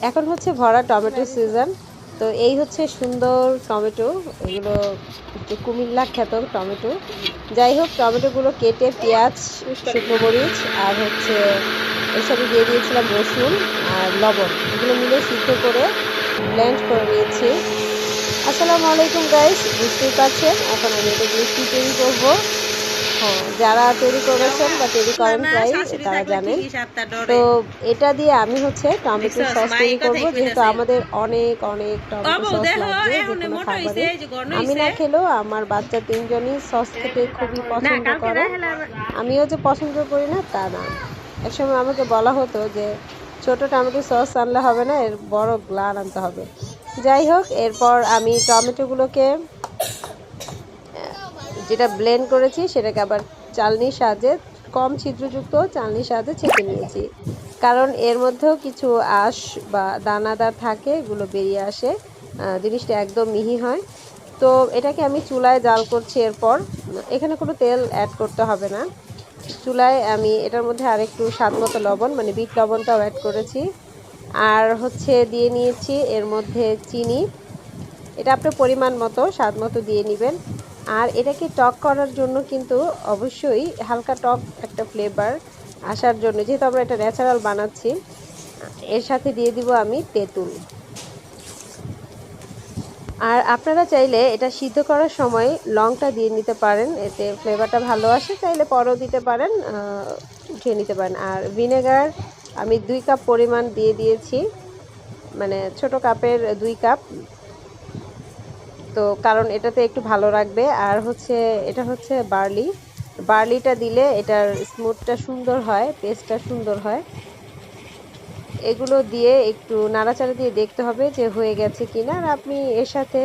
এখন হচ্ছে ভরা টমেটো সিজন। তো এই হচ্ছে সুন্দর টমেটো, এগুলো একটু কুমিল্লা খ্যাত টমেটো। যাই হোক, টমেটোগুলো কেটে পেঁয়াজ, শুকনো মরিচ আর হচ্ছে এর সাথে দিয়ে দিয়েছিলাম রসুন আর লবণ, এগুলো মিলে সিদ্ধ করে ব্লেন্ড করে নিয়েছি। আসসালামু আলাইকুম গাইস, বুঝতেই পারছেন এখন আমি এটা দিয়ে কী তৈরি করবো। হ্যাঁ, যারা তৈরি করেছেন বা তৈরি করেন প্রায় তারা জানেন। তো এটা দিয়ে আমি হচ্ছে টমেটো সস তৈরি করব, যেহেতু আমাদের অনেক অনেক টমেটো সস লাগবে যে কোনো খাবারে। আমি না খেলেও আমার বাচ্চা তিনজনই সস খেতে খুবই পছন্দ করে। আমিও যে পছন্দ করি না তা না। একসময় আমাকে বলা হতো যে ছোট টমেটো সস আনলে হবে না, এর বড় গ্লান আনতে হবে। যাই হোক, এরপর আমি টমেটোগুলোকে যেটা ব্লেন্ড করেছি সেটাকে আবার চালনির সাহায্যে, কম ছিদ্রযুক্ত চালনির সাহায্যে ছেঁকে নিয়েছি, কারণ এর মধ্যেও কিছু আঁশ বা দানাদার থাকে, এগুলো বেরিয়ে আসে, জিনিসটা একদম মিহি হয়। তো এটাকে আমি চুলায় জাল করছি। এরপর এখানে কোনো তেল অ্যাড করতে হবে না। চুলায় আমি এটার মধ্যে আরেকটু স্বাদ মতো লবণ, মানে বিট লবণটাও অ্যাড করেছি, আর হচ্ছে দিয়ে নিয়েছি এর মধ্যে চিনি। এটা আপনার পরিমাণ মতো স্বাদ মতো দিয়ে নেবেন। আর এটাকে টক করার জন্য কিন্তু অবশ্যই হালকা টক একটা ফ্লেভার আসার জন্য, যেহেতু আমরা এটা ন্যাচারাল বানাচ্ছি, এর সাথে দিয়ে দিব আমি তেঁতুল। আর আপনারা চাইলে এটা সিদ্ধ করার সময় লংটা দিয়ে নিতে পারেন, এতে ফ্লেভারটা ভালো আসে, চাইলে পরেও দিতে পারেন, উঠিয়ে নিতে পারেন। আর ভিনেগার আমি 2 কাপ পরিমাণ দিয়ে দিয়েছি, মানে ছোট কাপের 2 কাপ। তো কারণ এটাতে একটু ভালো রাখবে। আর হচ্ছে এটা হচ্ছে বার্লিটা দিলে এটার স্মুথটা সুন্দর হয়, পেস্টটা সুন্দর হয়। এগুলো দিয়ে একটু নাড়াচাড়া দিয়ে দেখতে হবে যে হয়ে গেছে কিনা। আর আপনি এর সাথে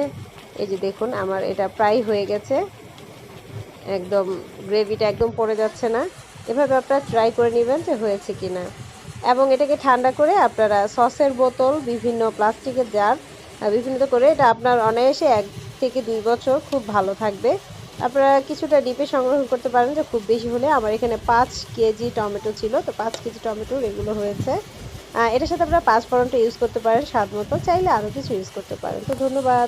এই যে দেখুন আমার এটা প্রায় হয়ে গেছে, একদম গ্রেভিটা একদম পড়ে যাচ্ছে না। এভাবে আপনারা ট্রাই করে নেবেন যে হয়েছে কিনা। এবং এটাকে ঠান্ডা করে আপনারা সসের বোতল, বিভিন্ন প্লাস্টিকের জার, বিভিন্ন করে এটা আপনার অনায়াসে 1 থেকে 2 বছর খুব ভালো থাকবে। আপনারা কিছুটা ডিপে সংগ্রহ করতে পারেন, যে খুব বেশি হলে আমার এখানে 5 কেজি টমেটো ছিল, তো 5 কেজি টমেটোর এগুলো হয়েছে। এটার সাথে আপনারা 5 ফোড়নটা ইউজ করতে পারেন স্বাদ মতো, চাইলে আরও কিছু ইউজ করতে পারেন। তো ধন্যবাদ।